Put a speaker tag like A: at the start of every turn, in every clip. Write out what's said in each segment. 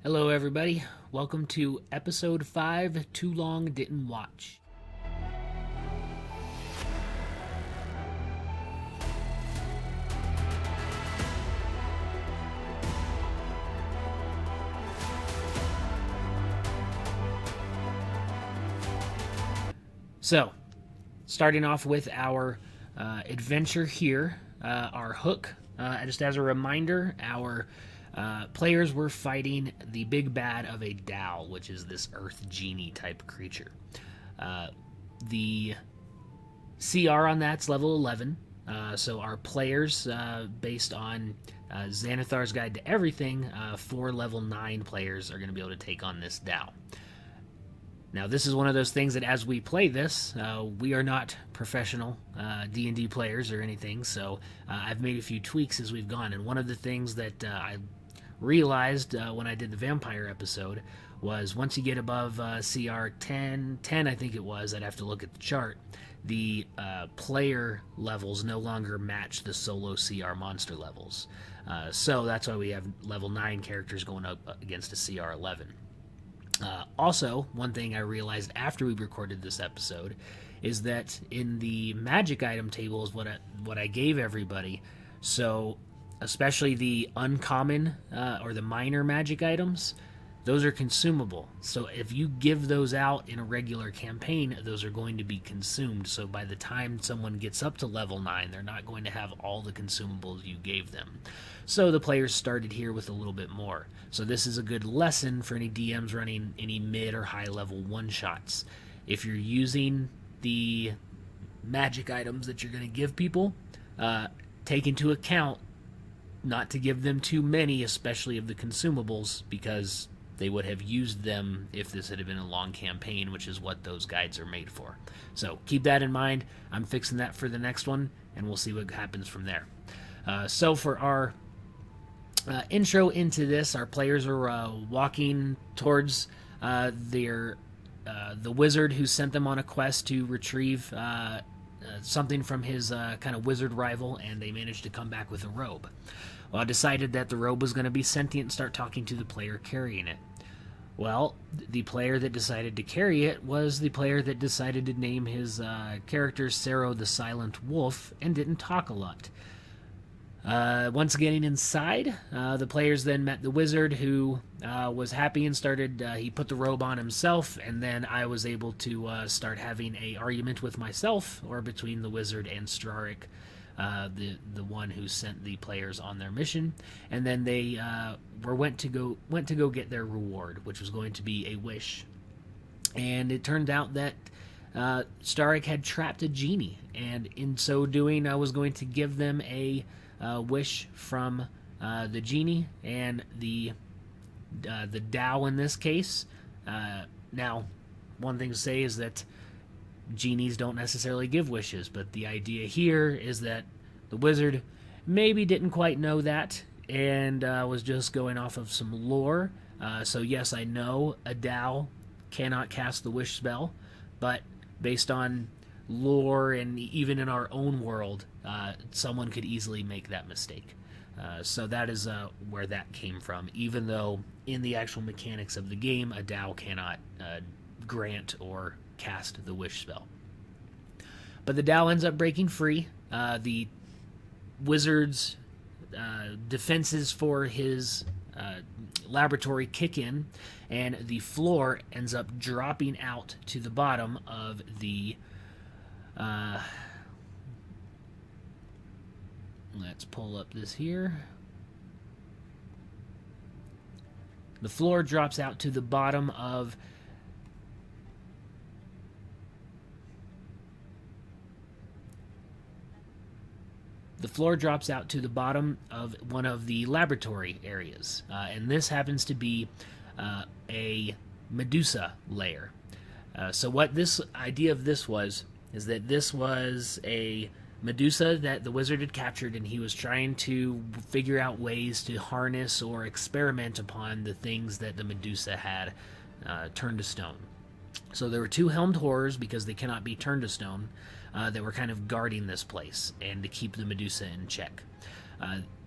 A: Hello, everybody. Welcome to episode 5 Too Long Didn't Watch. So, starting off with our adventure here, our hook. Just as a reminder, our players were fighting the big bad of a Dao, which is this earth genie type creature. The CR on that's level 11, so our players, based on Xanathar's Guide to Everything, 4 level 9 players are going to be able to take on this Dao. Now, this is one of those things that as we play this, we are not professional D&D players or anything, so I've made a few tweaks as we've gone, and one of the things that I realized when I did the vampire episode was once you get above CR 10, I think it was, I'd have to look at the chart, the player levels no longer match the solo CR monster levels. So that's why we have level 9 characters going up against a CR 11. Also, one thing I realized after we recorded this episode is that in the magic item table is what I gave everybody. So, especially the uncommon or the minor magic items, those are consumable. So if you give those out in a regular campaign, those are going to be consumed. So by the time someone gets up to level 9, they're not going to have all the consumables you gave them. So the players started here with a little bit more. So this is a good lesson for any DMs running any mid or high level one-shots. If you're using the magic items that you're going to give people, take into account not to give them too many, especially of the consumables, because they would have used them if this had been a long campaign, which is what those guides are made for. So keep that in mind. I'm fixing that for the next one, and we'll see what happens from there. So for our intro into this, our players are walking towards the wizard who sent them on a quest to retrieve something from his kind of wizard rival, and they managed to come back with a robe. Well, I decided that the robe was going to be sentient and start talking to the player carrying it. Well, the player that decided to carry it was the player that decided to name his character Sero the Silent Wolf and didn't talk a lot. Once getting inside, the players then met the wizard, who was happy and started, he put the robe on himself, and then I was able to start having a argument with myself, or between the wizard and Strarik, the one who sent the players on their mission, and then they went to go get their reward, which was going to be a wish. And it turned out that Strarik had trapped a genie, and in so doing, I was going to give them a wish from the genie and the Dao in this case. Now, one thing to say is that genies don't necessarily give wishes, but the idea here is that the wizard maybe didn't quite know that and was just going off of some lore. So yes, I know a Dao cannot cast the wish spell, but based on lore and even in our own world, someone could easily make that mistake. So that is where that came from, even though in the actual mechanics of the game, a Dao cannot grant or cast the wish spell. But the Dao ends up breaking free. The wizard's defenses for his laboratory kick in, and the floor ends up dropping out to the bottom of the let's pull up this here. The floor drops out to the bottom of one of the laboratory areas. And this happens to be a Medusa lair. So what this idea of this was, is that this was a Medusa that the wizard had captured, and he was trying to figure out ways to harness or experiment upon the things that the Medusa had turned to stone. So there were 2 helmed horrors, because they cannot be turned to stone, that were kind of guarding this place and to keep the Medusa in check.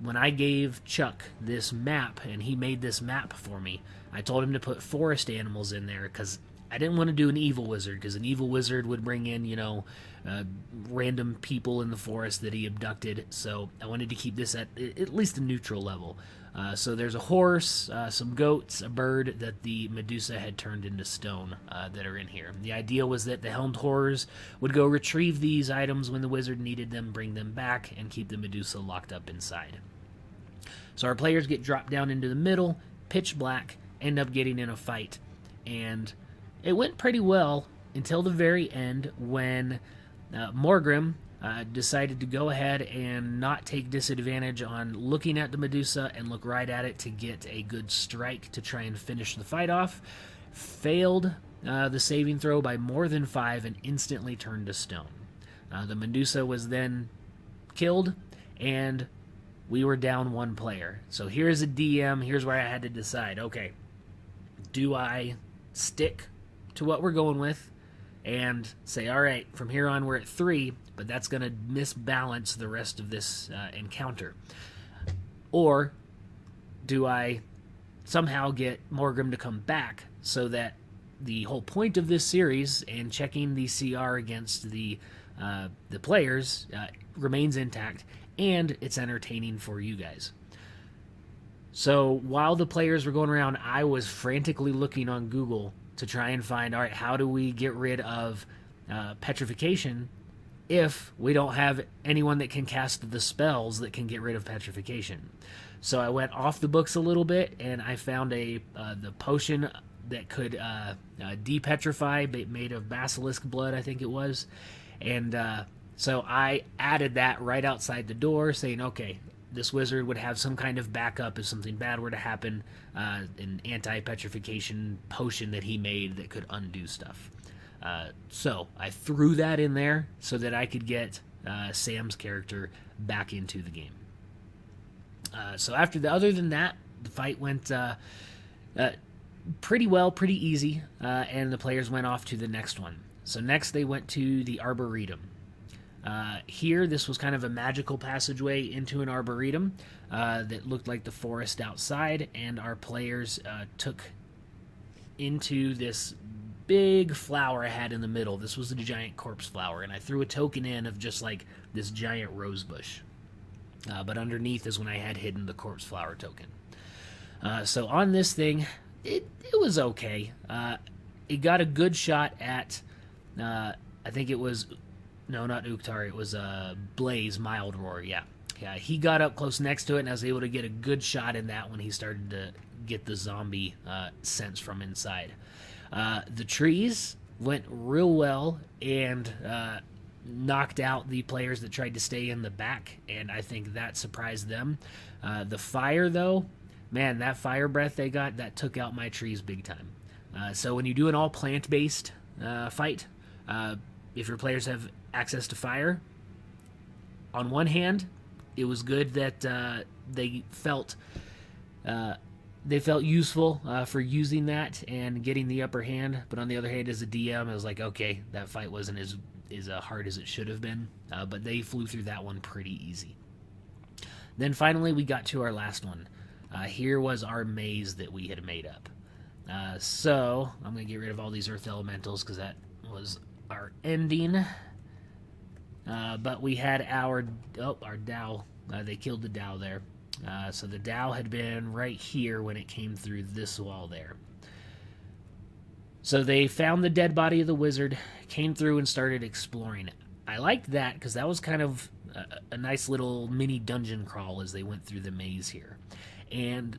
A: When I gave Chuck this map, and he made this map for me, I told him to put forest animals in there, because I didn't want to do an evil wizard, because an evil wizard would bring in, random people in the forest that he abducted, so I wanted to keep this at least a neutral level. So there's a horse, some goats, a bird that the Medusa had turned into stone that are in here. The idea was that the helmed horrors would go retrieve these items when the wizard needed them, bring them back, and keep the Medusa locked up inside. So our players get dropped down into the middle, pitch black, end up getting in a fight. And it went pretty well until the very end when Morgrim decided to go ahead and not take disadvantage on looking at the Medusa and look right at it to get a good strike to try and finish the fight off. Failed the saving throw by more than 5 and instantly turned to stone. The Medusa was then killed, and we were down 1 player. So here's a DM. Here's where I had to decide, okay, do I stick to what we're going with and say, all right, from here on we're at 3, but that's going to misbalance the rest of this encounter? Or do I somehow get Morgrim to come back so that the whole point of this series and checking the CR against the players remains intact, and it's entertaining for you guys? So while the players were going around, I was frantically looking on Google to try and find, all right, how do we get rid of petrification if we don't have anyone that can cast the spells that can get rid of petrification? So I went off the books a little bit, and I found the potion that could depetrify, made of basilisk blood, I think it was. And so I added that right outside the door, saying, okay, this wizard would have some kind of backup if something bad were to happen, an anti-petrification potion that he made that could undo stuff. So I threw that in there so that I could get Sam's character back into the game. So other than that, the fight went pretty well, pretty easy, and the players went off to the next one. So next they went to the Arboretum. Here, this was kind of a magical passageway into an arboretum that looked like the forest outside, and our players took into this big flower I had in the middle. This was a giant corpse flower, and I threw a token in of just like this giant rose bush. But underneath is when I had hidden the corpse flower token. So on this thing, it was okay. It got a good shot at, I think it was... No, not Uktar. It was Blaze, Mild Roar, yeah. He got up close next to it, and I was able to get a good shot in that when he started to get the zombie sense from inside. The trees went real well and knocked out the players that tried to stay in the back, and I think that surprised them. The fire, though, man, that fire breath they got, that took out my trees big time. So when you do an all plant-based fight, if your players have access to fire, on one hand, it was good that they felt useful for using that and getting the upper hand, but on the other hand, as a DM, I was like, okay, that fight wasn't as hard as it should have been, but they flew through that one pretty easy. Then finally, we got to our last one. Here was our maze that we had made up. So I'm going to get rid of all these earth elementals because that was our ending. But we had our Dow. They killed the Dow there. So the Dow had been right here when it came through this wall there. So they found the dead body of the wizard, came through and started exploring it. I liked that because that was kind of a nice little mini dungeon crawl as they went through the maze here. And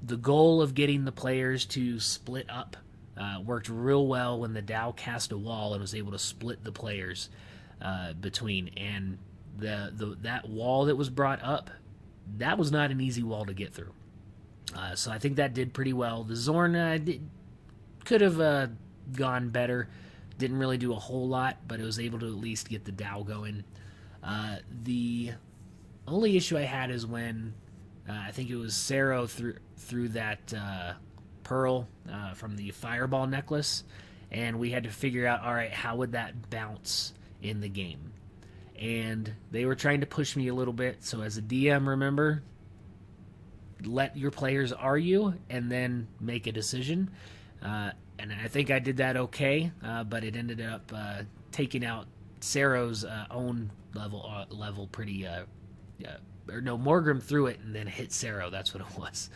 A: the goal of getting the players to split up worked real well when the Dow cast a wall and was able to split the players between. And that wall that was brought up, that was not an easy wall to get through. So I think that did pretty well. The Zorn could have gone better. Didn't really do a whole lot, but it was able to at least get the Dow going. The only issue I had is when I think it was Sero threw that pearl from the fireball necklace, and we had to figure out, all right, how would that bounce in the game? and they were trying to push me a little bit. So as a DM, remember, let your players argue and then make a decision. And I think I did that okay, but it ended up taking out Cero's own level pretty. Or no, Morgrim threw it and then hit Cero. That's what it was.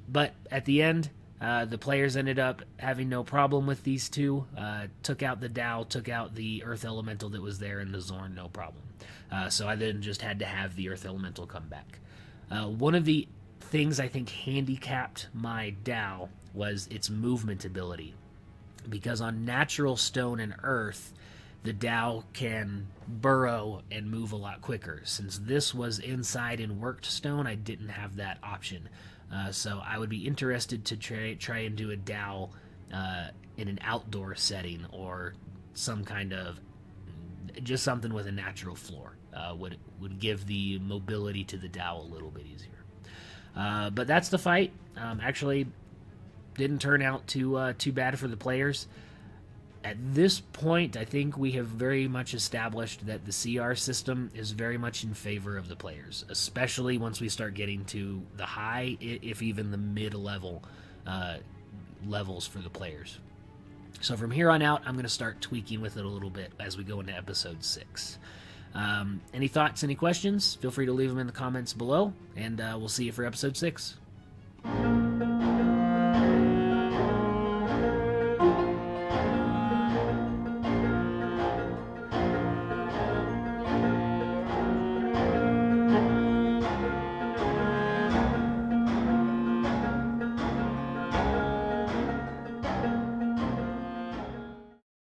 A: But at the end, the players ended up having no problem with these two. Took out the Dow, took out the Earth Elemental that was there, and the Zorn, no problem. So I then just had to have the Earth Elemental come back. One of the things I think handicapped my Dow was its movement ability. Because on natural stone and earth, the Dow can burrow and move a lot quicker. Since this was inside and worked stone, I didn't have that option. So I would be interested to try and do a Dow in an outdoor setting, or some kind of just something with a natural floor. Would give the mobility to the Dow a little bit easier. But that's the fight. Actually, didn't turn out too bad for the players. At this point, I think we have very much established that the CR system is very much in favor of the players, especially once we start getting to the high, if even the mid-level levels for the players. So from here on out, I'm going to start tweaking with it a little bit as we go into episode 6. Any thoughts, any questions? Feel free to leave them in the comments below, and we'll see you for episode 6.